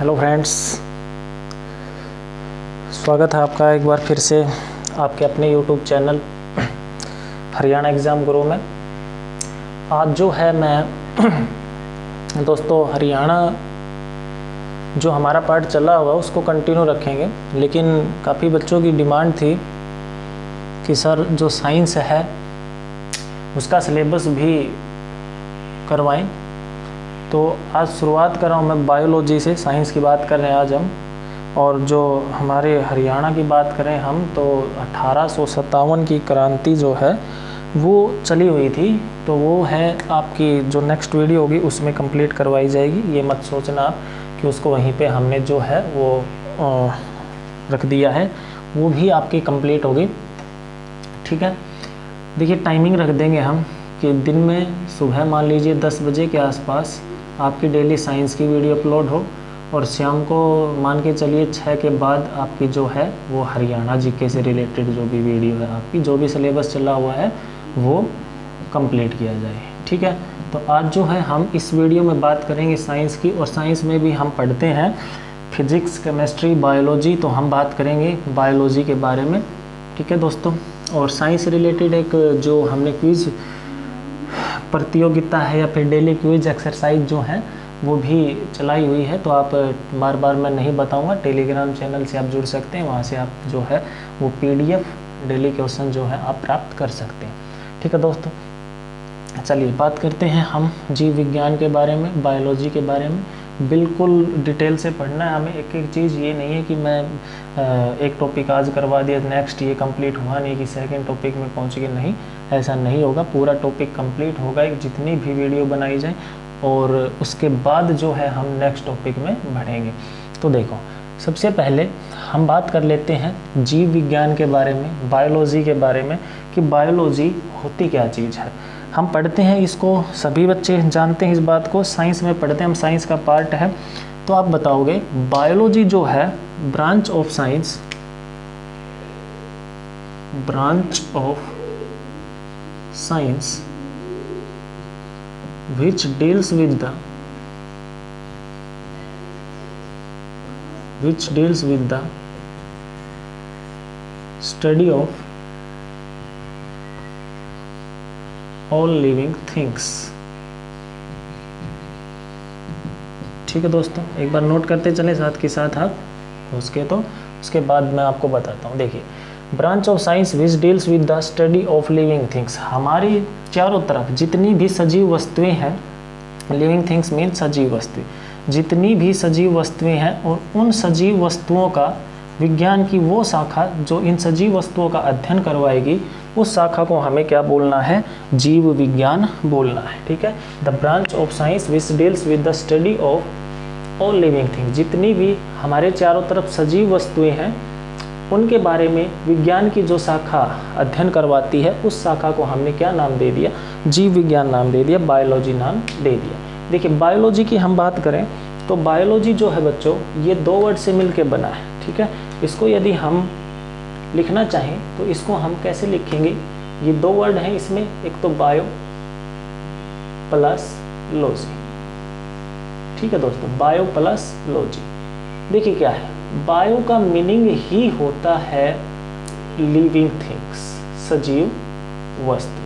Hello friends, स्वागत है आपका एक बार फिर से आपके अपने यूट्यूब चैनल हरियाणा एग्ज़ाम गुरु में। आज जो है मैं दोस्तों हरियाणा जो हमारा पार्ट चला हुआ उसको कंटिन्यू रखेंगे, लेकिन काफ़ी बच्चों की डिमांड थी कि सर जो साइंस है उसका सिलेबस भी करवाएं। तो आज शुरुआत कर रहा हूँ मैं बायोलॉजी से। साइंस की बात कर रहे हैं आज हम, और जो हमारे हरियाणा की बात करें हम तो 1857 की क्रांति जो है वो चली हुई थी, तो वो है आपकी जो नेक्स्ट वीडियो होगी उसमें कंप्लीट करवाई जाएगी। ये मत सोचना आप कि उसको वहीं पे हमने जो है वो रख दिया है, वो भी आपकी कंप्लीट होगी। ठीक है, देखिए टाइमिंग रख देंगे हम कि दिन में सुबह मान लीजिए 10 बजे के आसपास आपकी डेली साइंस की वीडियो अपलोड हो, और शाम को मान के चलिए 6 के बाद आपकी जो है वो हरियाणा जीके से रिलेटेड जो भी वीडियो है, आपकी जो भी सिलेबस चला हुआ है वो कंप्लीट किया जाए। ठीक है, तो आज जो है हम इस वीडियो में बात करेंगे साइंस की, और साइंस में भी हम पढ़ते हैं फिजिक्स, केमिस्ट्री, बायोलॉजी, तो हम बात करेंगे बायोलॉजी के बारे में। ठीक है दोस्तों, और साइंस रिलेटेड एक जो हमने क्विज़ प्रतियोगिता है या फिर डेली क्विज एक्सरसाइज जो है वो भी चलाई हुई है, तो आप बार बार मैं नहीं बताऊंगा, टेलीग्राम चैनल से आप जुड़ सकते हैं, वहाँ से आप जो है वो PDF डेली क्वेश्चन जो है आप प्राप्त कर सकते हैं। ठीक है दोस्तों, चलिए बात करते हैं हम जीव विज्ञान के बारे में, बायोलॉजी के बारे में। बिल्कुल डिटेल से पढ़ना है हमें, एक एक चीज़। ये नहीं है कि मैं एक टॉपिक आज करवा दिया, नेक्स्ट ये कंप्लीट हुआ नहीं कि सेकंड टॉपिक में पहुंच गए, नहीं, ऐसा नहीं होगा। पूरा टॉपिक कंप्लीट होगा जितनी भी वीडियो बनाई जाए, और उसके बाद जो है हम नेक्स्ट टॉपिक में बढ़ेंगे। तो देखो, सबसे पहले हम बात कर लेते हैं जीव विज्ञान के बारे में, बायोलॉजी के बारे में, कि बायोलॉजी होती क्या चीज़ है। हम पढ़ते हैं इसको, सभी बच्चे जानते हैं इस बात को, साइंस में पढ़ते हैं हम, साइंस का पार्ट है। तो आप बताओगे बायोलॉजी जो है branch of science, branch of science which deals with the study of all living things। ठीक है दोस्तों, एक बार नोट करते चले साथ के साथ आप उसके बाद मैं आपको बताता हूँ। देखिए, branch of science which deals with the study of living things, हमारी चारों तरफ जितनी भी सजीव वस्तुएं हैं, लिविंग थिंग्स मीन सजीव वस्तुएं, जितनी भी सजीव वस्तुएं हैं, और उन सजीव वस्तुओं का विज्ञान की वो शाखा जो इन सजीव वस्तुओं का अध्ययन करवाएगी, उस शाखा को हमें क्या बोलना है? जीव विज्ञान बोलना है। ठीक है, the branch of science which deals with the study of all living things, जितनी भी हमारे चारों तरफ सजीव वस्तुएं हैं उनके बारे में विज्ञान की जो शाखा अध्ययन करवाती है, उस शाखा को हमने क्या नाम दे दिया? जीव विज्ञान नाम दे दिया, बायोलॉजी नाम दे दिया। देखिए, बायोलॉजी की हम बात करें तो बायोलॉजी जो है बच्चों, ये 2 वर्ड से मिलके बना है। ठीक है, इसको यदि हम लिखना चाहें तो इसको हम कैसे लिखेंगे? ये 2 वर्ड हैं इसमें, एक तो बायो प्लस लॉजी। ठीक है दोस्तों, बायो प्लस लॉजी। देखिए क्या है, बायो का मीनिंग ही होता है लिविंग थिंग्स, सजीव वस्तु।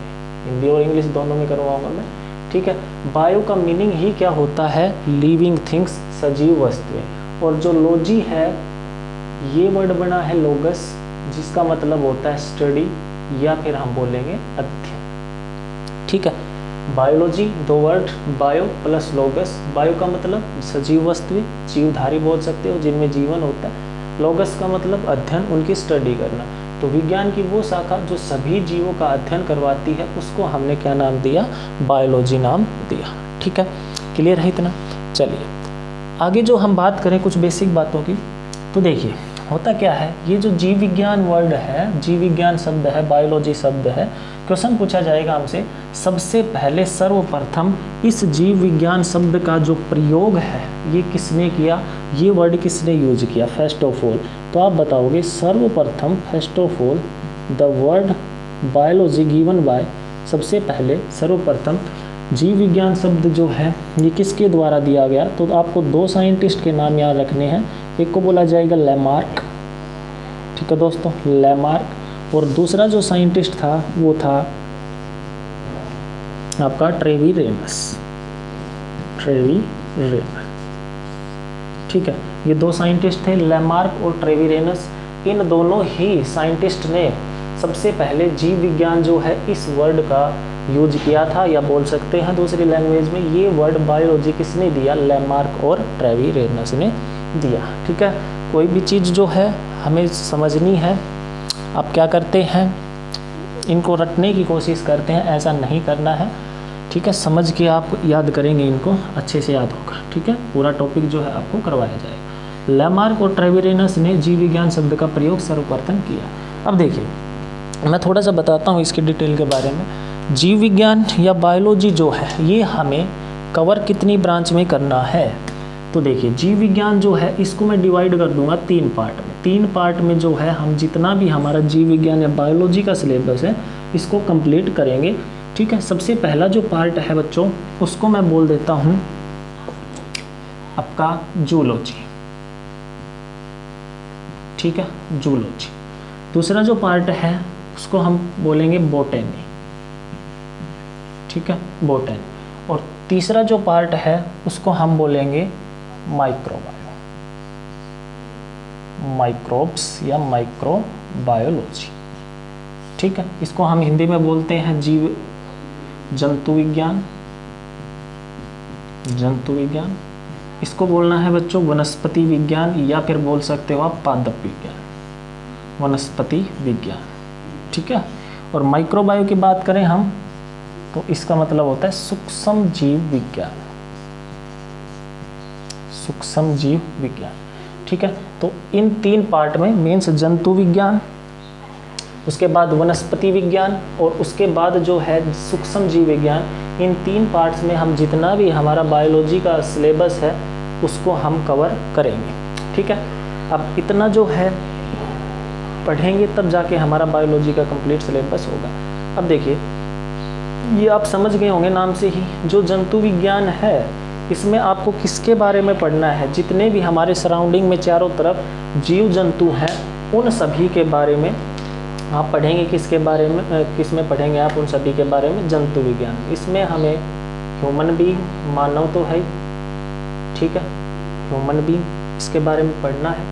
हिंदी और इंग्लिश दोनों में करवाऊंगा मैं। ठीक है, बायो का मीनिंग ही क्या होता है? लिविंग थिंग्स, सजीव वस्तुएं। और जो लॉजी है, ये वर्ड बना है लोगस, जिसका मतलब होता है स्टडी, या फिर हम बोलेंगे अध्ययन। ठीक है, biology 2 word, bio plus लोगस। Bio का मतलब सजीव वस्तुएं, जीवधारी बोल सकते हो, जिनमें जीवन होता है। लोगस का मतलब अध्ययन, उनकी स्टडी करना। तो विज्ञान की वो शाखा जो सभी जीवों का अध्ययन करवाती है, उसको हमने क्या नाम दिया? बायोलॉजी नाम दिया। ठीक है, क्लियर है इतना? चलिए आगे जो हम बात करें कुछ बेसिक बातों की, तो देखिए होता क्या है, ये जो जीव विज्ञान वर्ड है, जीव विज्ञान शब्द है, बायोलॉजी शब्द है, क्वेश्चन पूछा जाएगा हमसे, सबसे पहले सर्वप्रथम इस जीव विज्ञान शब्द का जो प्रयोग है ये किसने किया? ये वर्ड किसने यूज किया? फर्स्ट ऑफ ऑल, तो आप बताओगे सर्वप्रथम, first of all the word biology given by, सबसे पहले सर्वप्रथम जीव विज्ञान शब्द जो है ये किसके द्वारा दिया गया, तो आपको दो साइंटिस्ट के नाम याद रखने हैं। एक को बोला जाएगा लैमार्क, ठीक है दोस्तों, लैमार्क, और दूसरा जो साइंटिस्ट था वो था आपका ट्रेविरेनस, ठीक है। ये दो साइंटिस्ट थे, लैमार्क और ट्रेविरेनस। इन दोनों ही साइंटिस्ट ने सबसे पहले जीव विज्ञान जो है इस वर्ड का यूज किया था, या बोल सकते हैं दूसरी लैंग्वेज में ये वर्ड बायोलॉजी किसने दिया, लैमार्क और ट्रेविरेनस ने दिया, ठीक है। कोई भी चीज़ जो है हमें समझनी है, आप क्या करते हैं, इनको रटने की कोशिश करते हैं, ऐसा नहीं करना है, ठीक है। समझ के आप याद करेंगे, इनको अच्छे से याद होगा, ठीक है। पूरा टॉपिक जो है आपको करवाया जाएगा। लैमार्क और ट्रेविरेनस ने जीव विज्ञान शब्द का प्रयोग सर्वप्रथम किया। अब देखिए मैं थोड़ा सा बताता हूँ इसके डिटेल के बारे में। जीव विज्ञान या बायोलॉजी जो है ये हमें कवर कितनी ब्रांच में करना है, तो देखिए जीव विज्ञान जो है इसको मैं डिवाइड कर दूंगा 3 पार्ट में। 3 पार्ट में जो है हम जितना भी हमारा जीव विज्ञान या बायोलॉजी का सिलेबस है इसको कंप्लीट करेंगे, ठीक है। सबसे पहला जो पार्ट है बच्चों उसको मैं बोल देता हूँ आपका जूलॉजी, ठीक है, जूलॉजी। दूसरा जो पार्ट है उसको हम बोलेंगे बोटेनी, ठीक है, बोटेनी। और तीसरा जो पार्ट है उसको हम बोलेंगे माइक्रोबायो, माइक्रोब्स या माइक्रोबायोलॉजी, ठीक है। इसको हम हिंदी में बोलते हैं जीव जंतु विज्ञान, जंतु विज्ञान। इसको बोलना है बच्चों वनस्पति विज्ञान, या फिर बोल सकते हो आप पादप विज्ञान, वनस्पति विज्ञान, ठीक है। और माइक्रोबायो की बात करें हम तो इसका मतलब होता है सूक्ष्म जीव विज्ञान, सूक्ष्म जीव विज्ञान, ठीक है। तो इन 3 पार्ट में मीन्स जंतु विज्ञान, उसके बाद वनस्पति विज्ञान और उसके बाद जो है सूक्ष्म जीव विज्ञान, इन 3 पार्ट्स में हम जितना भी हमारा बायोलॉजी का सिलेबस है उसको हम कवर करेंगे, ठीक है। अब इतना जो है पढ़ेंगे तब जाके हमारा बायोलॉजी का कंप्लीट सिलेबस होगा। अब देखिए ये आप समझ गए होंगे नाम से ही, जो जंतु विज्ञान है इसमें आपको किसके बारे में पढ़ना है, जितने भी हमारे सराउंडिंग में चारों तरफ जीव जंतु हैं उन सभी के बारे में आप पढ़ेंगे। किसके बारे में, किस में पढ़ेंगे आप, उन सभी के बारे में, जंतु विज्ञान। इसमें हमें ह्यूमन बीइंग, मानव तो है, ठीक है, ह्यूमन बीइंग इसके बारे में पढ़ना है,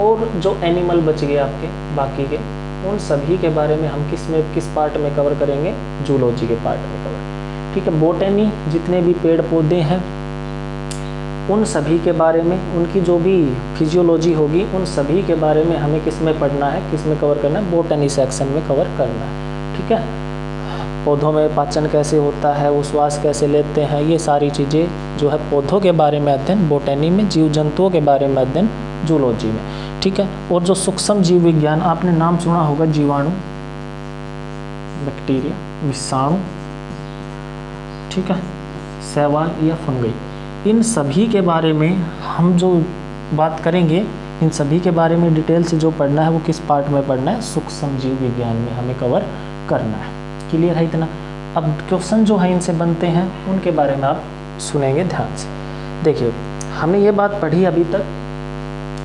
और जो एनिमल बच गए आपके बाकी के उन सभी के बारे में हम किस पार्ट में कवर करेंगे, जूलॉजी के पार्ट में कवर, ठीक है। बोटेनी जितने भी पेड़ पौधे हैं उन सभी के बारे में, उनकी जो भी फिजियोलॉजी होगी उन सभी के बारे में हमें किस में पढ़ना है, किस में कवर करना है, बोटेनी सेक्शन में कवर करना है, ठीक है। पौधों में पाचन कैसे होता है, वो श्वास कैसे लेते हैं, ये सारी चीज़ें जो है पौधों के बारे में अध्ययन बोटेनी में, जीव जंतुओं के बारे में अध्ययन जूलॉजी में, ठीक है। और जो सूक्ष्म जीव विज्ञान, आपने नाम सुना होगा जीवाणु, बैक्टीरिया, विषाणु, ठीक है, शैवाल या फंगई, इन सभी के बारे में हम जो बात करेंगे, इन सभी के बारे में डिटेल से जो पढ़ना है वो किस पार्ट में पढ़ना है, सूक्ष्म जीव विज्ञान में हमें कवर करना है। क्लियर है इतना। अब क्वेश्चन जो है इनसे बनते हैं उनके बारे में आप सुनेंगे ध्यान से। देखिए हमने ये बात पढ़ी अभी तक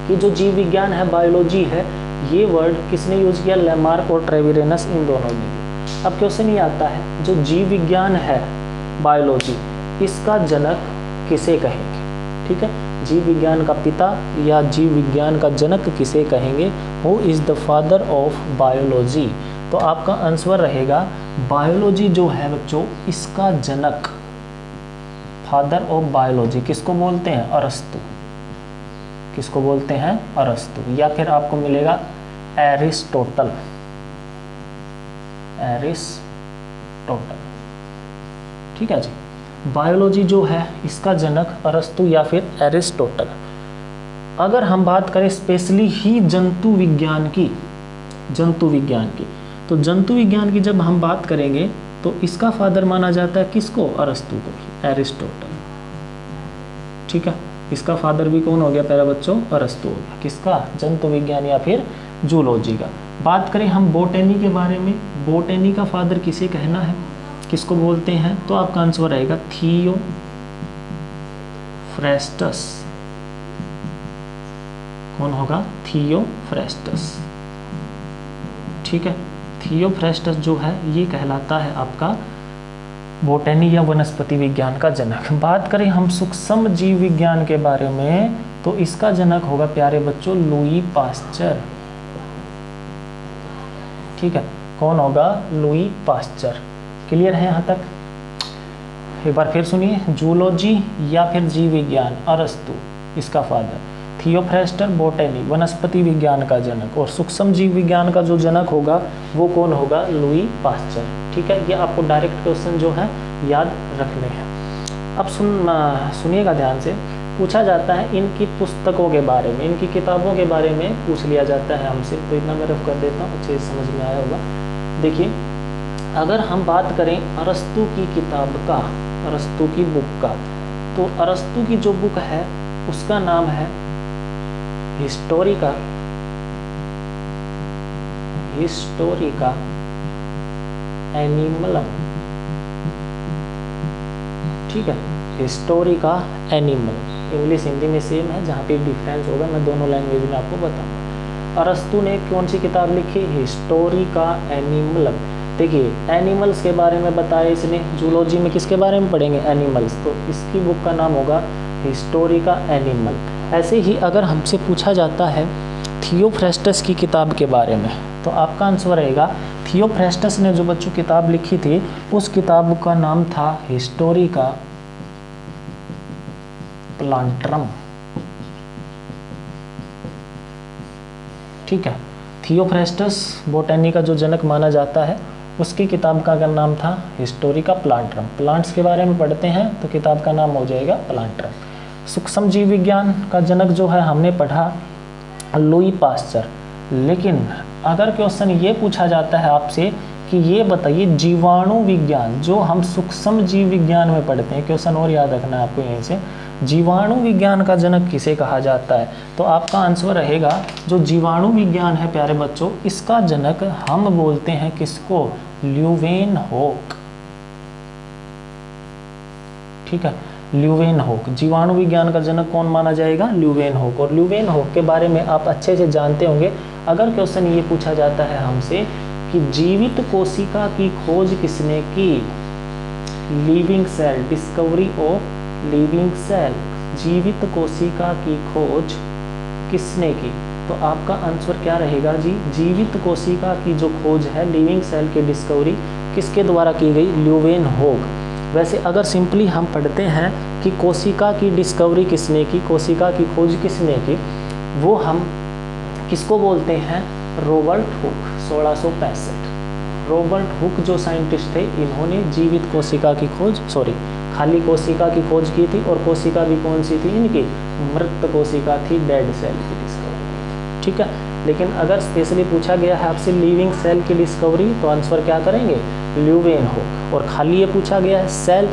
कि जो जीव विज्ञान है, बायोलॉजी है, ये वर्ड किसने यूज किया, लैमार्क और ट्रेविरेनस, इन दोनों ने। अब क्वेश्चन ये आता है जो जीव विज्ञान है, बायोलॉजी, इसका जनक किसे कहेंगे, ठीक है। जीव विज्ञान का पिता या जीव विज्ञान का जनक किसे कहेंगे, who is the father of biology. तो आपका आंसर रहेगा बायोलॉजी जो है बच्चों, इसका जनक, फादर ऑफ बायोलॉजी किसको बोलते हैं, अरस्तु, किसको बोलते हैं, अरस्तु, या फिर आपको मिलेगा एरिस्टोटल, एरिस्टोटल, ठीक है जी। बायोलॉजी जो है इसका जनक अरस्तु या फिर एरिस्टोटल। अगर हम बात करें स्पेशली ही जंतु विज्ञान की, जंतु विज्ञान की, तो जंतु विज्ञान की जब हम बात करेंगे तो इसका फादर माना जाता है किसको, अरस्तु को, एरिस्टोटल, ठीक है। इसका फादर भी कौन हो गया प्यारे बच्चों, अरस्तु हो गया, किसका, जंतु विज्ञान या फिर जूलॉजी का। बात करें हम बोटेनी के बारे में, बोटेनी का फादर किसे कहना है, किसको बोलते हैं? तो आपका आंसर रहेगा थियोफ्रेस्टस। कौन होगा? थियोफ्रेस्टस। ठीक है, थियोफ्रेस्टस जो है ये कहलाता है आपका बोटनी या वनस्पति विज्ञान का जनक। बात करें हम सूक्ष्म जीव विज्ञान के बारे में, तो इसका जनक होगा प्यारे बच्चों लुई पास्चर। ठीक है, कौन होगा? Louis Pasteur. क्लियर है यहाँ तक? एक बार फिर सुनिए, जूलॉजी या फिर जीव विज्ञान अरस्तु इसका फादर, थियोफ्रेस्टर बोटनी वनस्पति विज्ञान का जनक, और सूक्ष्म जीव विज्ञान का जो जनक होगा वो कौन होगा? Louis Pasteur. ठीक है, ये आपको डायरेक्ट क्वेश्चन जो है याद रखने हैं। अब सुनिएगा ध्यान से, पूछा जाता है इनकी पुस्तकों के बारे में, इनकी किताबों के बारे में पूछ लिया जाता है हमसे। तो इतना मैं रफ कर देता हूँ, अच्छे से समझ में आया होगा। देखिए, अगर हम बात करें अरस्तु की किताब का, अरस्तु की बुक का, तो अरस्तु की जो बुक है उसका नाम है हिस्टोरिका एनिमलम। ठीक है, हिस्टोरिका एनिमलम। इंग्लिश हिंदी में सेम है, जहाँ पे डिफरेंस होगा मैं दोनों लैंग्वेज में आपको बताऊंगा। अरस्तु ने कौन सी किताब लिखी? हिस्टोरिका एनिमलम। देखिए, एनिमल्स के बारे में बताया इसने। जूलॉजी में किसके बारे में पढ़ेंगे? एनिमल्स। तो इसकी बुक का नाम होगा हिस्टोरिका एनिमल। ऐसे ही अगर हमसे पूछा जाता है थियोफ्रेस्टस की किताब के बारे में, तो आपका आंसर रहेगा थियोफ्रेस्टस ने जो बच्चों किताब लिखी थी उस किताब का नाम था हिस्टोरिका प्लांटरम। ठीक है, थियोफ्रेस्टस बोटनी का जो जनक माना जाता है, उसकी किताब का नाम था हिस्टोरिका प्लांटरम। प्लांट्स के बारे में पढ़ते हैं तो किताब का नाम हो जाएगा प्लांटरम। सूक्ष्म जीव विज्ञान का जनक जो है हमने पढ़ा लुई पास्चर। लेकिन अगर क्वेश्चन ये पूछा जाता है आपसे कि ये बताइए जीवाणु विज्ञान, जो हम सूक्ष्म जीव विज्ञान में पढ़ते हैं, क्वेश्चन और याद रखना है आपको यहीं से, जीवाणु विज्ञान का जनक किसे कहा जाता है? तो आपका आंसर रहेगा जो जीवाणु विज्ञान है प्यारे बच्चों, इसका जनक हम बोलते हैं किसको? ल्यूवेनहोक। ठीक है, ल्यूवेनहोक। जीवाणु विज्ञान का जनक कौन माना जाएगा? ल्यूवेनहोक। और ल्यूवेनहोक के बारे में आप अच्छे से जानते होंगे। अगर क्वेश्चन ये पूछा जाता है हमसे कि जीवित कोशिका की खोज किसने की? Living cell, discovery of living cell, जीवित कोशिका की खोज किसने की? तो आपका आंसर क्या रहेगा जी? जीवित कोशिका की जो खोज है, लिविंग सेल की डिस्कवरी किसके द्वारा की गई? ल्यूवेनहोक। वैसे अगर सिंपली हम पढ़ते हैं कि कोशिका की डिस्कवरी किसने की, कोशिका की खोज किसने की, वो हम किसको बोलते हैं? Robert Hooke. 1665 रॉबर्ट हुक जो साइंटिस्ट थे, इन्होंने जीवित कोशिका की खोज, खाली कोशिका की खोज की थी। और कोशिका भी कौन सी थी इनकी? मृत कोशिका थी, डेड सेल की डिस्कवरी। ठीक है, लेकिन अगर स्पेशली पूछा गया है आपसे लिविंग सेल की डिस्कवरी, तो आंसर क्या करेंगे? ल्यूवेनहोक। और खाली ये पूछा गया है सेल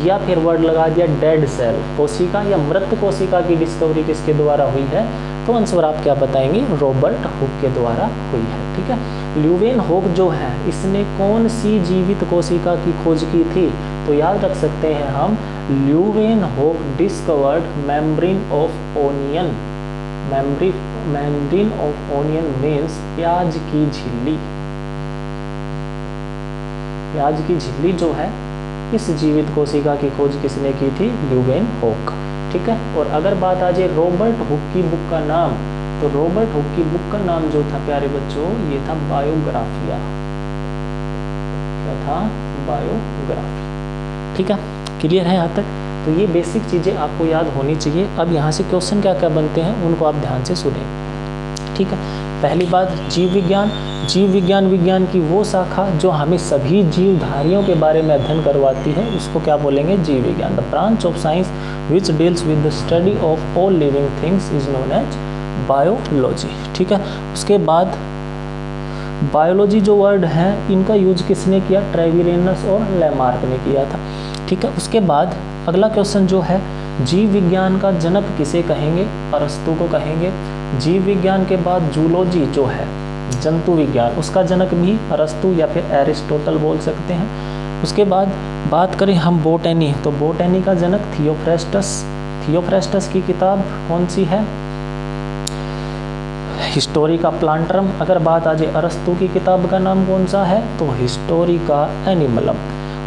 या फिर वर्ड लगा दिया डेड सेल, कोशिका या मृत कोशिका की डिस्कवरी किसके द्वारा हुई है, तो आंसर आप क्या बताएंगे? रॉबर्ट हुक के द्वारा हुई है। ठीक है, ल्यूवेनहोक जो है इसने कौन सी जीवित कोशिका की खोज की थी? तो याद रख सकते हैं हम, Leeuwenhoek discovered membrane of onion. Membrane of onion means प्याज की झिल्ली। प्याज की झिल्ली जो है, इस जीवित कोशिका की खोज किसने की थी? ल्यूवेनहोक। ठीक है, और अगर बात आ जाए रॉबर्ट हुक की बुक का नाम, तो रॉबर्ट हुक की बुक का नाम जो था प्यारे बच्चों, ये था बायोग्राफिया। क्या था? बायोग्राफी। ठीक है, क्लियर है यहाँ तक? तो ये बेसिक चीज़ें आपको याद होनी चाहिए। अब यहाँ से क्वेश्चन क्या क्या बनते हैं उनको आप ध्यान से सुनें। ठीक है, पहली बात जीव विज्ञान। जीव विज्ञान विज्ञान की वो शाखा जो हमें सभी जीवधारियों के बारे में अध्ययन करवाती है, उसको क्या बोलेंगे? जीव विज्ञान। The branch of science which deals with the study of all living things is known as biology. ठीक है, उसके बाद बायोलॉजी जो वर्ड है इनका यूज किसने किया? ट्रेविरेनस और लैमार्क ने किया था। ठीक है, उसके बाद अगला क्वेश्चन जो है, जीव विज्ञान का जनक किसे कहेंगे? अरस्तु को कहेंगे। जीव विज्ञान के बाद जूलॉजी जो है जंतु विज्ञान, उसका जनक भी अरस्तु या फिर एरिस्टोटल बोल सकते हैं। उसके बाद बात करें हम बोटेनी, तो बोटेनी का जनक थियोफ्रेस्टस। थियोफ्रेस्टस की किताब कौन सी है? हिस्टोरिका प्लांटरम। अगर बात आ जाए अरस्तु की किताब का नाम कौन सा है? तो हिस्टोरिका एनिमलम।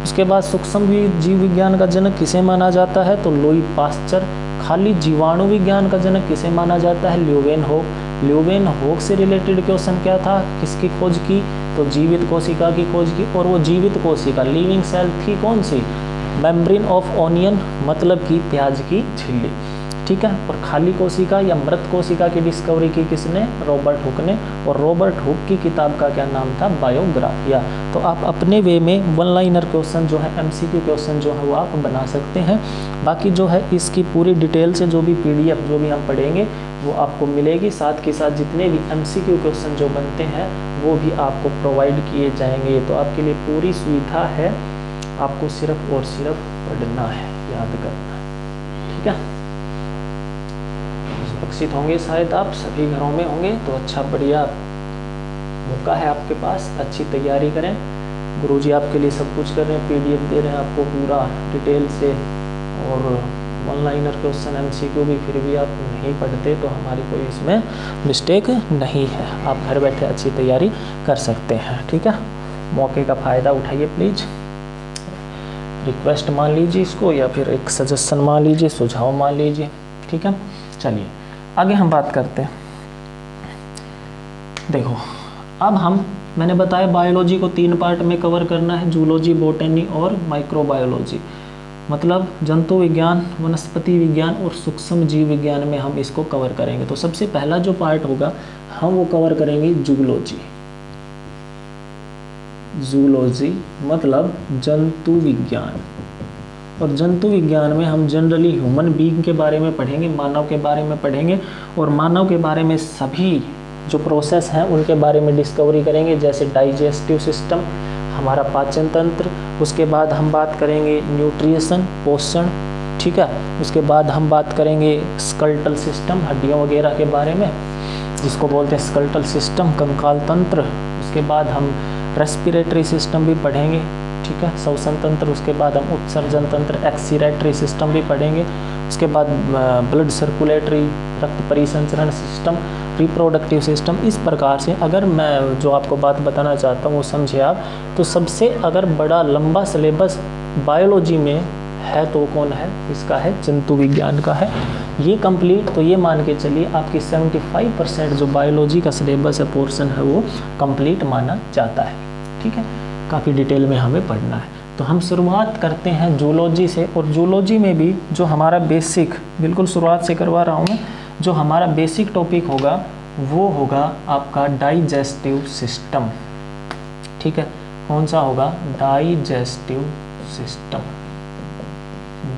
उसके बाद सूक्ष्म जीव विज्ञान का जनक किसे माना जाता है? तो लुई पास्चर। खाली जीवाणु विज्ञान का जनक किसे माना जाता है? ल्यूवेनहोक। ल्यूवेनहोक से रिलेटेड क्वेश्चन क्या था? किसकी खोज की? तो जीवित कोशिका की खोज की। और वो जीवित कोशिका लिविंग सेल थी कौन सी? मेम्ब्रेन ऑफ ओनियन, मतलब कि प्याज की झिल्ली, ठीक है। और खाली कोशिका या मृत कोशिका की डिस्कवरी की किसने? रॉबर्ट हुक ने। और रॉबर्ट हुक की किताब का क्या नाम था? बायोग्राफिया। तो आप अपने वे में वन लाइनर क्वेश्चन जो है, एमसीक्यू क्वेश्चन जो है वो आप बना सकते हैं। बाकी जो है इसकी पूरी डिटेल से जो भी पीडीएफ जो भी हम पढ़ेंगे वो आपको मिलेगी। साथ के साथ जितने भी एमसीक्यू क्वेश्चन जो बनते हैं वो भी आपको प्रोवाइड किए जाएंगे। तो आपके लिए पूरी सुविधा है, आपको सिर्फ और सिर्फ पढ़ना है, याद करना, ठीक है। सुरक्षित होंगे शायद आप सभी घरों में होंगे, तो अच्छा बढ़िया मौका है आपके पास, अच्छी तैयारी करें। गुरुजी आपके लिए सब कुछ कर रहे हैं, पीडीएफ दे रहे हैं आपको पूरा डिटेल से, और वन लाइनर क्वेश्चन एमसीक्यू भी फिर भी आप नहीं पढ़ते तो हमारी कोई इसमें मिस्टेक नहीं है। आप घर बैठे अच्छी तैयारी कर सकते हैं, ठीक है। मौके का फ़ायदा उठाइए प्लीज़। रिक्वेस्ट मान लीजिए इसको, या फिर एक सजेशन मान लीजिए, सुझाव मान लीजिए, ठीक है। चलिए आगे हम बात करते हैं। देखो अब मैंने बताया बायोलॉजी को 3 पार्ट में कवर करना है, जूलॉजी, बॉटनी और माइक्रोबायोलॉजी, मतलब जंतु विज्ञान, वनस्पति विज्ञान और सूक्ष्म जीव विज्ञान में हम इसको कवर करेंगे। तो सबसे पहला जो पार्ट होगा हम वो कवर करेंगे जूलॉजी। जूलॉजी मतलब जंतु विज्ञान, और जंतु विज्ञान में हम जनरली ह्यूमन बीइंग के बारे में पढ़ेंगे, मानव के बारे में पढ़ेंगे, और मानव के बारे में सभी जो प्रोसेस हैं उनके बारे में डिस्कवरी करेंगे, जैसे डाइजेस्टिव सिस्टम, हमारा पाचन तंत्र। उसके बाद हम बात करेंगे न्यूट्रिशन, पोषण, ठीक है। उसके बाद हम बात करेंगे स्कल्टल सिस्टम, हड्डियों वगैरह के बारे में, जिसको बोलते हैं स्कल्टल सिस्टम, कंकाल तंत्र। उसके बाद हम रेस्पिरेटरी सिस्टम भी पढ़ेंगे, ठीक है, श्वसन तंत्र। उसके बाद हम उत्सर्जन तंत्र, एक्सीरेटरी सिस्टम भी पढ़ेंगे। उसके बाद ब्लड सर्कुलेटरी, रक्त परिसंचरण सिस्टम, रिप्रोडक्टिव सिस्टम। इस प्रकार से अगर मैं जो आपको बात बताना चाहता हूँ वो समझे आप, तो सबसे अगर बड़ा लंबा सिलेबस बायोलॉजी में है तो कौन है? इसका है जंतु विज्ञान का है। ये कंप्लीट, तो ये मान के चलिए आपकी 75% जो बायोलॉजी का सिलेबस है, पोर्शन है, वो कंप्लीट माना जाता है, ठीक है। काफ़ी डिटेल में हमें पढ़ना है। तो हम शुरुआत करते हैं जूलॉजी से, और जूलॉजी में भी जो हमारा बेसिक, बिल्कुल शुरुआत से करवा रहा हूँ मैं, जो हमारा बेसिक टॉपिक होगा वो होगा आपका डाइजेस्टिव सिस्टम, ठीक है। कौन सा होगा? Digestive system.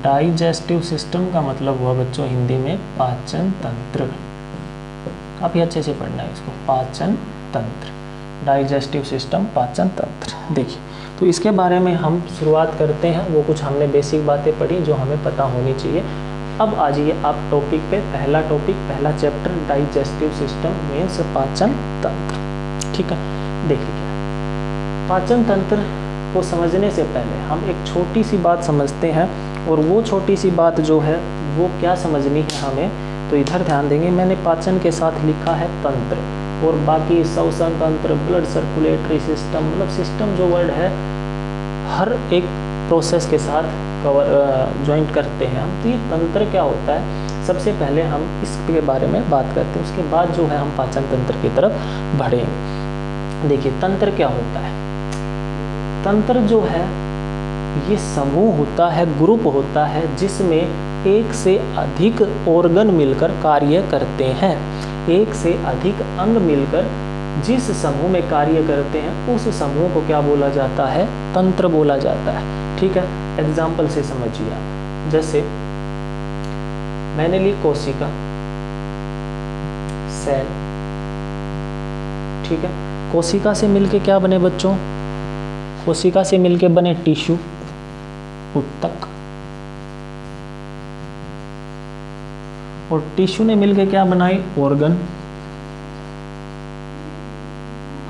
डाइजेस्टिव सिस्टम का मतलब हुआ बच्चों हिंदी में पाचन तंत्र। काफ़ी अच्छे से पढ़ना है इसको, पाचन तंत्र, डाइजेस्टिव सिस्टम, पाचन तंत्र। देखिए तो इसके बारे में हम शुरुआत करते हैं। वो कुछ हमने बेसिक बातें पढ़ी जो हमें पता होनी चाहिए। अब आ जाइए आप टॉपिक पे, पहला टॉपिक, पहला चैप्टर, डाइजेस्टिव सिस्टम मीन्स पाचन तंत्र, ठीक है। देखिए पाचन तंत्र को समझने से पहले हम एक छोटी सी बात समझते हैं, और वो छोटी सी बात जो है वो क्या समझनी है हमें, तो इधर ध्यान देंगे। मैंने पाचन के साथ लिखा है तंत्र, और बाकी श्वसन तंत्र, ब्लड सर्कुलेटरी सिस्टम, मतलब सिस्टम जो वर्ड है हर एक प्रोसेस के साथ कवर ज्वाइंट करते हैं हम। तो ये तंत्र क्या होता है, सबसे पहले हम इसके बारे में बात करते हैं, उसके बाद जो है हम पाचन तंत्र की तरफ बढ़ेंगे। देखिए तंत्र क्या होता है। तंत्र जो है ये समूह होता है, ग्रुप होता है, जिसमें एक से अधिक ऑर्गन मिलकर कार्य करते हैं। एक से अधिक अंग मिलकर जिस समूह में कार्य करते हैं उस समूह को क्या बोला जाता है? तंत्र बोला जाता है, ठीक है। एग्जाम्पल से समझिए आप, जैसे मैंने ली कोशिका, सेल, ठीक है। कोशिका से मिलके क्या बने बच्चों? कोशिका से मिलके बने टिश्यू, ऊतक, और टिश्यू ने मिलके क्या बनाए? ऑर्गन,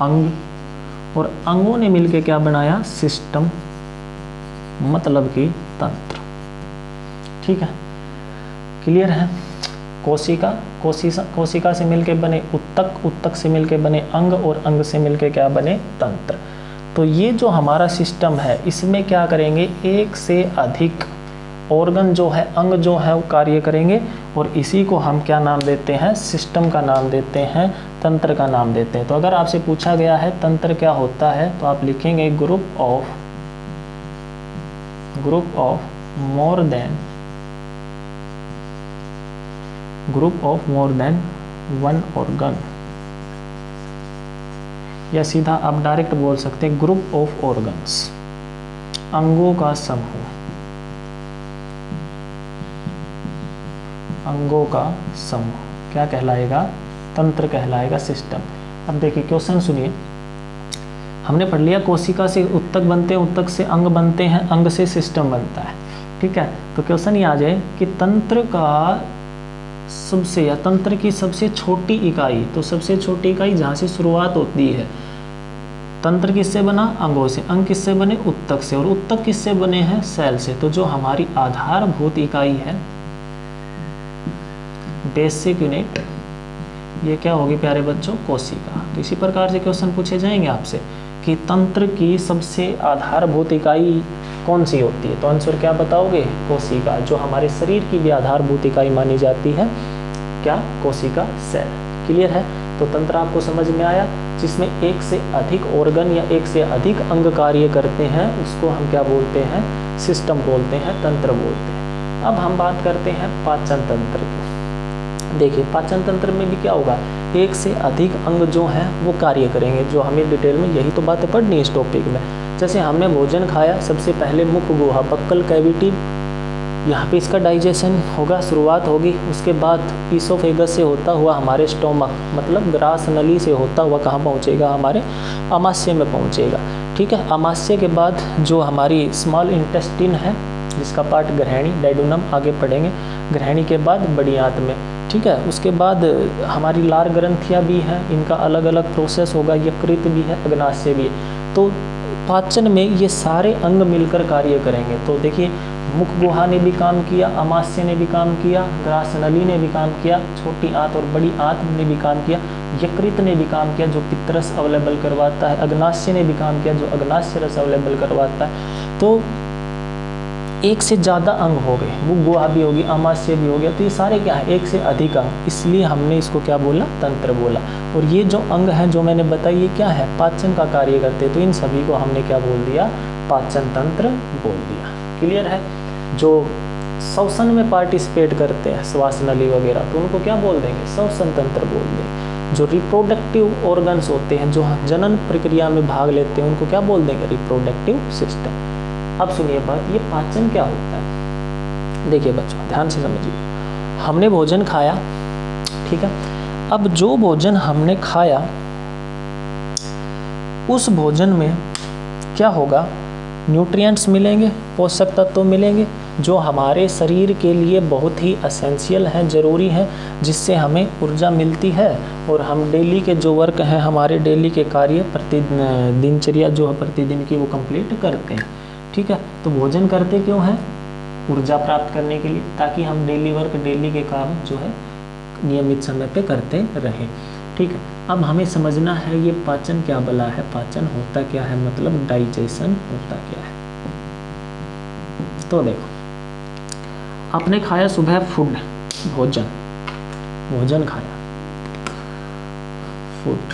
अंग, और अंगों ने मिलके क्या बनाया? सिस्टम, मतलब कि तंत्र। ठीक है, क्लियर है। कोशिका, कोशिका से मिलके बने उत्तक, उत्तक से मिलके बने अंग, और अंग से मिलके क्या बने तंत्र। तो ये जो हमारा सिस्टम है इसमें क्या करेंगे, एक से अधिक ऑर्गन जो है, अंग जो है वो कार्य करेंगे, और इसी को हम क्या नाम देते हैं, सिस्टम का नाम देते हैं, तंत्र का नाम देते हैं। तो अगर आपसे पूछा गया है तंत्र क्या होता है, तो आप लिखेंगे group of more than one organ, या सीधा आप डायरेक्ट बोल सकते हैं ग्रुप ऑफ ऑर्गन्स, अंगों का समूह, अंगों का समूह क्या कहलाएगा, तंत्र कहलाएगा, सिस्टम। अब देखिए क्वेश्चन सुनिए, हमने पढ़ लिया कोशिका से उत्तक बनते हैं, उत्तक से अंग बनते हैं, अंग से सिस्टम बनता है। ठीक है, तो क्वेश्चन ये आ जाए कि तंत्र का सबसे, या तंत्र की सबसे छोटी इकाई, तो सबसे छोटी इकाई जहाँ से शुरुआत होती है, तंत्र किससे बना, अंगों से, अंग किससे बने, उत्तक से, और उत्तक किससे बने हैं, सेल से। तो जो हमारी आधारभूत इकाई है, बेसिक यूनिट, ये क्या होगी प्यारे बच्चों, कोशिका। तो इसी प्रकार से क्वेश्चन पूछे जाएंगे आपसे कि तंत्र की सबसे आधारभूत इकाई कौन सी होती है, तो आंसर क्या बताओगे, कोशिका, जो हमारे शरीर की भी आधारभूत इकाई मानी जाती है, क्या, कोशिका, सेल। क्लियर है। तो तंत्र आपको समझ में आया, जिसमें एक से अधिक ऑर्गन या एक से अधिक अंग कार्य करते हैं, उसको हम क्या बोलते हैं, सिस्टम बोलते हैं, तंत्र बोलते हैं। अब हम बात करते हैं पाचन तंत्र की। देखिए पाचन तंत्र में भी क्या होगा, एक से अधिक अंग जो हैं वो कार्य करेंगे, जो हमें डिटेल में यही तो बातें पढ़नी है इस टॉपिक में। जैसे हमने भोजन खाया, सबसे पहले मुख गुहा, बक्कल कैविटी, यहाँ पे इसका डाइजेशन होगा, शुरुआत होगी। उसके बाद ईसोफेगस से होता हुआ हमारे स्टोमक, मतलब ग्रास नली से होता हुआ कहाँ पहुँचेगा, हमारे आमाशय में पहुँचेगा। ठीक है, आमाशय के बाद जो हमारी स्मॉल इंटेस्टिन है, जिसका पार्ट ग्रहणी, डाइडोनम, आगे पढ़ेंगे, ग्रहणी के बाद बड़ी आंत में। ठीक है, उसके बाद हमारी लार ग्रंथियाँ भी हैं, इनका अलग अलग प्रोसेस होगा, यकृत भी है, अग्नाशय भी है। तो पाचन में ये सारे अंग मिलकर कार्य करेंगे। तो देखिए मुख गुहा ने भी काम किया, आमाशय ने भी काम किया, ग्रास नली ने भी काम किया, छोटी आंत और बड़ी आंत ने भी काम किया, यकृत ने भी काम किया जो पित्तरस अवेलेबल करवाता है, अग्नाशय ने भी काम किया जो अग्नाशय रस अवेलेबल करवाता है। तो एक से ज़्यादा अंग हो गए, मुख गुहा भी होगी, आमाशय भी हो गया, तो ये सारे क्या है, एक से अधिक अंग, इसलिए हमने इसको क्या बोला, तंत्र बोला। और ये जो अंग हैं जो मैंने बताई, ये क्या है, पाचन का कार्य करते, तो इन सभी को हमने क्या बोल दिया, पाचन तंत्र बोल दिया। क्लियर है। जो श्वसन में पार्टिसिपेट करते हैं, श्वास नली वगैरह, तो उनको क्या बोल देंगे, श्वसन तंत्र बोल देंगे। जो रिप्रोडक्टिव ऑर्गन्स होते हैं, जो जनन प्रक्रिया में भाग लेते हैं, उनको क्या बोल देंगे, रिप्रोडक्टिव सिस्टम। अब सुनिए बात, ये पाचन क्या होता है। देखिए बच्चों ध्यान से समझिए, हमने भोजन खाया, ठीक है, अब जो भोजन हमने खाया उस भोजन में क्या होगा, न्यूट्रिएंट्स मिलेंगे, पोषक तत्व मिलेंगे, जो हमारे शरीर के लिए बहुत ही एसेंशियल हैं, ज़रूरी हैं, जिससे हमें ऊर्जा मिलती है और हम डेली के जो वर्क हैं, हमारे डेली के कार्य, दिनचर्या जो है प्रतिदिन की, वो कंप्लीट करते हैं। ठीक है, तो भोजन करते क्यों हैं, ऊर्जा प्राप्त करने के लिए, ताकि हम डेली वर्क, डेली के काम जो है नियमित समय पे करते रहें। ठीक है, अब हमें समझना है ये पाचन क्या बला है, पाचन होता क्या है, मतलब डाइजेशन होता क्या है। तो देखो, आपने खाया सुबह फूड, भोजन खाया, फूड।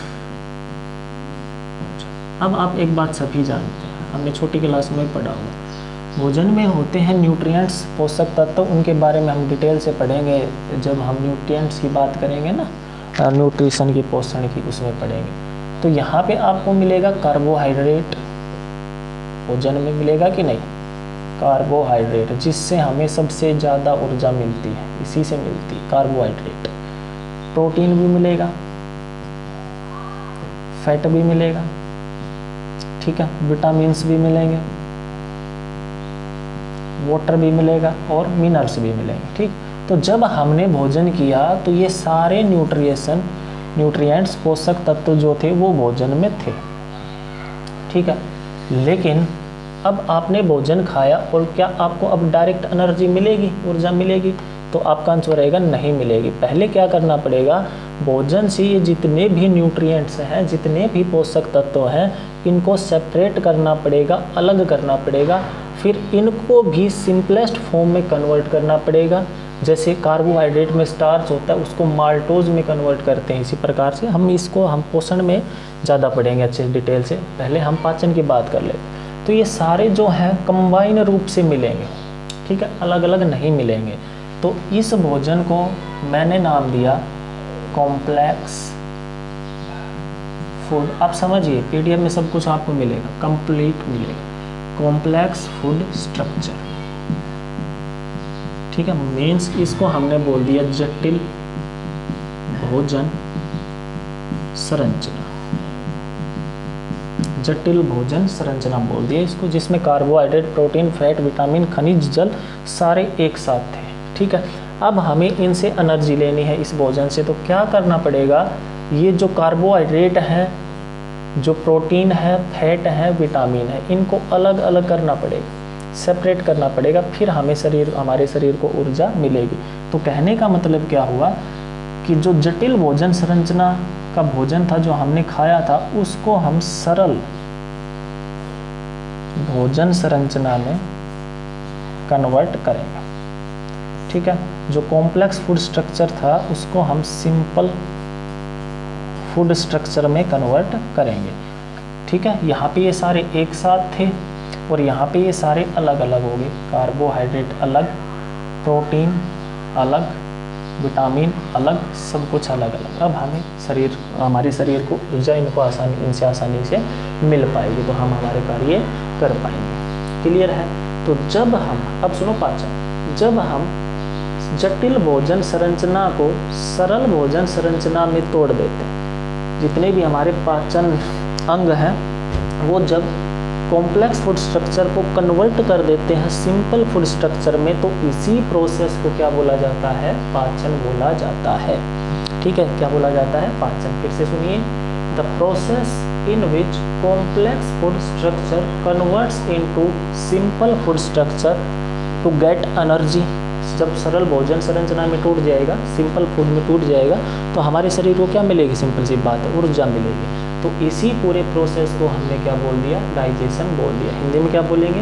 अब आप एक बात सभी जानते हैं, हमने छोटी क्लास में पढ़ा हुआ, भोजन में होते हैं न्यूट्रिएंट्स, पोषक तत्व, उनके बारे में हम डिटेल से पढ़ेंगे जब हम न्यूट्रिएंट्स की बात करेंगे ना, न्यूट्रिशन की, पोषण की, उसमें पढ़ेंगे। तो यहाँ पे आपको मिलेगा कार्बोहाइड्रेट, भोजन में मिलेगा कि नहीं, कार्बोहाइड्रेट, जिससे हमें सबसे ज़्यादा ऊर्जा मिलती है, इसी से मिलती है कार्बोहाइड्रेट। प्रोटीन भी मिलेगा, फैट भी मिलेगा, ठीक है, विटामिन्स भी मिलेंगे, वाटर भी मिलेगा और मिनरल्स भी मिलेंगे। ठीक, तो जब हमने भोजन किया तो ये सारे न्यूट्रिएंट्स, पोषक तत्व जो थे वो भोजन में थे। ठीक है, लेकिन अब आपने भोजन खाया और क्या आपको अब डायरेक्ट एनर्जी मिलेगी, ऊर्जा मिलेगी? तो आपका आंसर रहेगा नहीं मिलेगी। पहले क्या करना पड़ेगा, भोजन से ये जितने भी न्यूट्रिएंट्स हैं, जितने भी पोषक तत्व हैं, इनको सेपरेट करना पड़ेगा, अलग करना पड़ेगा। फिर इनको भी सिंपलेस्ट फॉर्म में कन्वर्ट करना पड़ेगा। जैसे कार्बोहाइड्रेट में स्टार्च होता है, उसको माल्टोज में कन्वर्ट करते हैं। इसी प्रकार से हम पोषण में ज़्यादा पढ़ेंगे अच्छे डिटेल से। पहले हम पाचन की बात कर ले। तो ये सारे जो हैं कंबाइन रूप से मिलेंगे, ठीक है, अलग अलग नहीं मिलेंगे। तो इस भोजन को मैंने नाम दिया कॉम्प्लेक्स फूड। आप समझिए, पीडीएफ में सब कुछ आपको मिलेगा, कंप्लीट मिलेगा। कॉम्प्लेक्स फूड स्ट्रक्चर, ठीक है। मीन्स इसको हमने बोल दिया जटिल भोजन संरचना, जटिल भोजन संरचना बोल दिया इसको, जिसमें कार्बोहाइड्रेट, प्रोटीन, फैट, विटामिन, खनिज, जल सारे एक साथ थे, ठीक है। अब हमें इनसे एनर्जी लेनी है इस भोजन से, तो क्या करना पड़ेगा, ये जो कार्बोहाइड्रेट है, जो प्रोटीन है, फैट है, विटामिन है, इनको अलग अलग करना पड़ेगा, सेपरेट करना पड़ेगा, फिर हमारे शरीर को ऊर्जा मिलेगी। तो कहने का मतलब क्या हुआ कि जो जटिल भोजन संरचना का भोजन था जो हमने खाया था, उसको हम सरल भोजन संरचना में कन्वर्ट करेंगे, ठीक है। जो कॉम्प्लेक्स फूड स्ट्रक्चर था उसको हम सिंपल फूड स्ट्रक्चर में कन्वर्ट करेंगे, ठीक है। यहाँ पे ये सारे एक साथ थे और यहाँ पे ये सारे अलग अलग हो गए। कार्बोहाइड्रेट अलग, प्रोटीन अलग, विटामिन अलग, सब कुछ अलग अलग। अब हमारे शरीर को ऊर्जा इनसे आसानी से मिल पाएगी, तो हम हमारे कार्य कर पाएंगे। क्लियर है? तो जब हम, अब सुनो पाचन, जब हम जटिल भोजन संरचना को सरल भोजन संरचना में तोड़ देते हैं, जितने भी हमारे पाचन अंग हैं वो जब कॉम्प्लेक्स फूड स्ट्रक्चर को कन्वर्ट कर देते हैं सिंपल फूड स्ट्रक्चर में, तो इसी प्रोसेस को क्या बोला जाता है, पाचन बोला जाता है, ठीक है। क्या बोला जाता है, पाचन। फिर से सुनिए, the process in which complex food structure converts into simple food structure to get energy. जब सरल भोजन संरचना में टूट जाएगा, सिंपल फूड में टूट जाएगा, तो हमारे शरीर को क्या मिलेगी, सिंपल सी बात है, ऊर्जा मिलेगी। तो इसी पूरे प्रोसेस को हमने क्या बोल दिया, डाइजेशन बोल दिया। हिंदी में क्या बोलेंगे,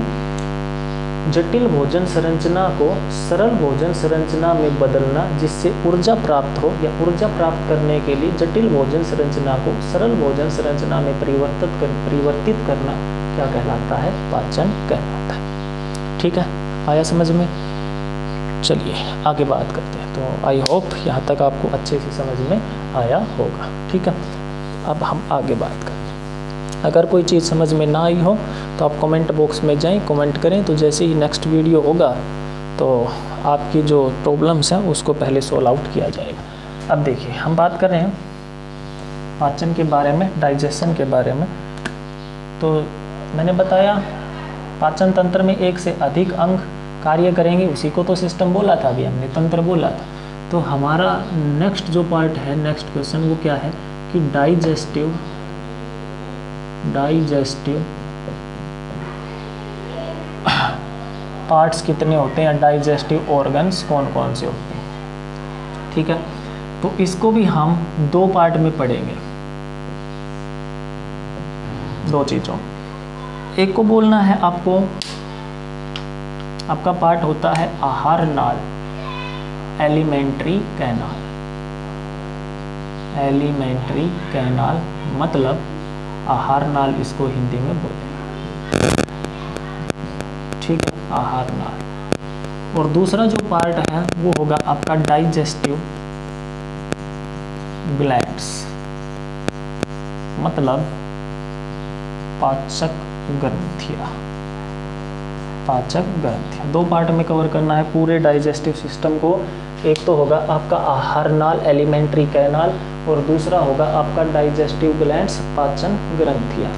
जटिल भोजन संरचना को सरल भोजन संरचना में बदलना, जिससे ऊर्जा प्राप्त हो, या ऊर्जा प्राप्त करने के लिए जटिल भोजन संरचना को सरल भोजन संरचना में परिवर्तित करना क्या कहलाता है, पाचन कहलाता है, ठीक है। आया समझ में? चलिए आगे बात करते हैं। तो आई होप यहाँ तक आपको अच्छे से समझ में आया होगा, ठीक है। अब हम आगे बात करते हैं। अगर कोई चीज़ समझ में ना आई हो तो आप कमेंट बॉक्स में जाएं, कमेंट करें, तो जैसे ही नेक्स्ट वीडियो होगा तो आपकी जो प्रॉब्लम्स हैं उसको पहले सॉल्व आउट किया जाएगा। अब देखिए, हम बात कर रहे हैं पाचन के बारे में, डाइजेशन के बारे में। तो मैंने बताया पाचन तंत्र में एक से अधिक अंग कार्य करेंगे, उसी को तो सिस्टम बोला था, अभी हमने तंत्र बोला था। तो हमारा नेक्स्ट जो पार्ट है, नेक्स्ट क्वेश्चन वो क्या है कि डाइजेस्टिव पार्ट्स कितने होते हैं, डाइजेस्टिव ऑर्गन्स कौन कौन से होते हैं, ठीक है। तो इसको भी हम दो पार्ट में पढ़ेंगे, दो चीज़ों। एक को बोलना है आपको, आपका पार्ट होता है आहार नाल, एलिमेंट्री कैनाल। एलिमेंट्री कैनाल मतलब आहार नाल, इसको हिंदी में बोलेंगे, ठीक है, आहार नाल। और दूसरा जो पार्ट है वो होगा आपका डाइजेस्टिव ग्लैंड्स, मतलब पाचक ग्रंथियां। पाचक ग्रंथियां दो पार्ट में कवर करना है पूरे डाइजेस्टिव सिस्टम को। एक तो होगा आपका आहार नाल, एलिमेंट्री कैनाल, और दूसरा होगा आपका डाइजेस्टिव ग्लैंड्स, पाचन ग्रंथियां,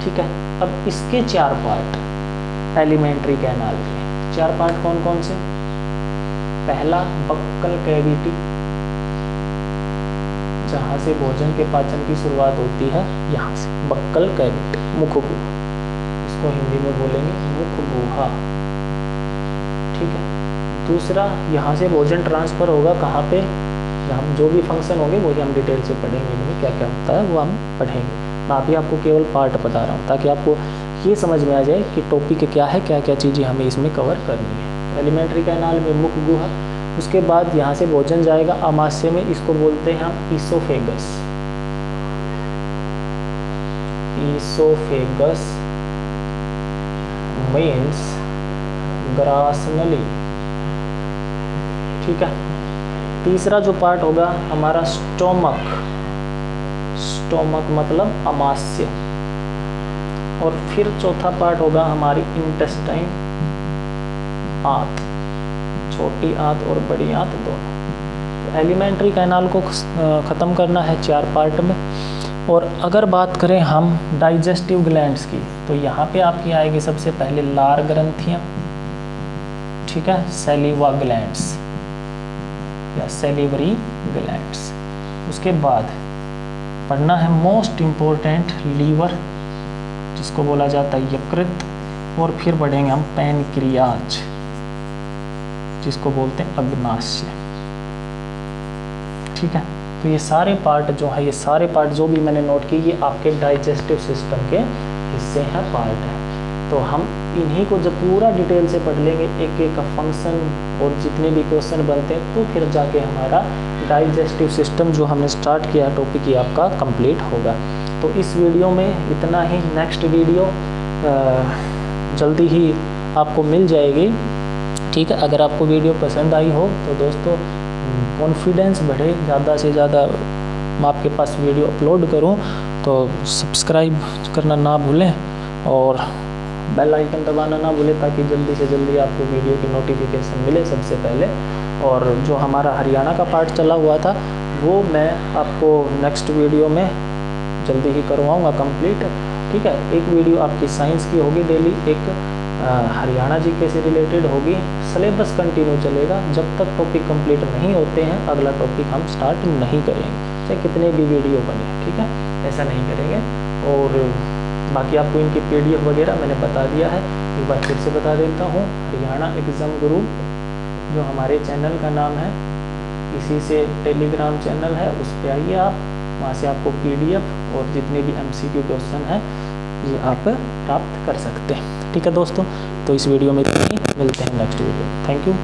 ठीक है। अब इसके चार पार्ट, एलिमेंट्री कैनाल के चार पार्ट कौन कौन से? पहला बक्कल कैविटी, जहां से भोजन के पाचन की शुरुआत होती है, यहाँ से बक्कल कैविटी, मुखगुहा, इसको हिंदी में बोलेंगे मुख गुहा। ठीक है। दूसरा, यहाँ से भोजन ट्रांसफ़र होगा कहाँ पे, हम जो भी फंक्शन होंगे वही हम डिटेल से पढ़ेंगे, इनमें क्या क्या होता है वो हम पढ़ेंगे। मैं अभी आपको केवल पार्ट बता रहा हूँ ताकि आपको ये समझ में आ जाए कि टॉपिक क्या है, क्या क्या चीज़ें हमें इसमें कवर करनी है। तो एलिमेंट्री कैनाल में मुख गुहा, उसके बाद यहाँ से भोजन जाएगा आमाशय में, इसको बोलते हैं हम ईसोफेगस। Oesophagus means ग्रासनली। ठीक है। तीसरा जो पार्ट होगा हमारा स्टोमक, स्टोमक मतलब आमाशय। और फिर चौथा पार्ट होगा हमारी इंटेस्टाइन, आंत, छोटी आंत और बड़ी आंत दोनों। एलिमेंट्री कैनाल को ख़त्म करना है 4 पार्ट में। और अगर बात करें हम डाइजेस्टिव ग्लैंड्स की, तो यहाँ पे आपकी आएगी सबसे पहले लार ग्रंथियाँ। ठीक है, सैलिवा ग्लैंड्स या सैलिवरी ग्लैंड्स। उसके बाद पढ़ना है मोस्ट इम्पोर्टेंट लीवर, जिसको बोला जाता है यकृत। और फिर बढ़ेंगे हम पैनक्रियाज, जिसको बोलते हैं अग्नाशय। ठीक है। तो ये सारे पार्ट जो है, ये सारे पार्ट जो भी मैंने नोट किए, ये आपके डाइजेस्टिव सिस्टम के हिस्से हैं, पार्ट हैं। तो हम इन्हीं को जब पूरा डिटेल से पढ़ लेंगे, एक एक का फंक्शन और जितने भी क्वेश्चन बनते हैं, तो फिर जाके हमारा डाइजेस्टिव सिस्टम जो हमने स्टार्ट किया टॉपिक, ये आपका कंप्लीट होगा। तो इस वीडियो में इतना ही। नेक्स्ट वीडियो जल्दी ही आपको मिल जाएगी। ठीक है। अगर आपको वीडियो पसंद आई हो तो दोस्तों कॉन्फिडेंस बढ़े, ज़्यादा से ज़्यादा मैं आपके पास वीडियो अपलोड करूं, तो सब्सक्राइब करना ना भूलें और बेल आइकन दबाना ना भूलें, ताकि जल्दी से जल्दी आपको वीडियो की नोटिफिकेशन मिले सबसे पहले। और जो हमारा हरियाणा का पार्ट चला हुआ था वो मैं आपको नेक्स्ट वीडियो में जल्दी ही करवाऊँगा कंप्लीट। ठीक है। एक वीडियो आपकी साइंस की होगी डेली, एक हरियाणा जीके से रिलेटेड होगी। सिलेबस कंटिन्यू चलेगा, जब तक टॉपिक कंप्लीट नहीं होते हैं अगला टॉपिक हम स्टार्ट नहीं करेंगे, चाहे कितने भी वीडियो बने। ठीक है, ऐसा नहीं करेंगे। और बाकी आपको इनकी PDF वगैरह मैंने बता दिया है, एक बार फिर से बता देता हूँ। हरियाणा एग्ज़ाम गुरु जो हमारे चैनल का नाम है, इसी से टेलीग्राम चैनल है, उस पर आइए आप, वहाँ से आपको PDF और जितने भी MCQ क्वेश्चन हैं ये आप प्राप्त कर सकते हैं। ठीक है दोस्तों, तो इस वीडियो में इतना ही, मिलते हैं नेक्स्ट वीडियो। Thank you.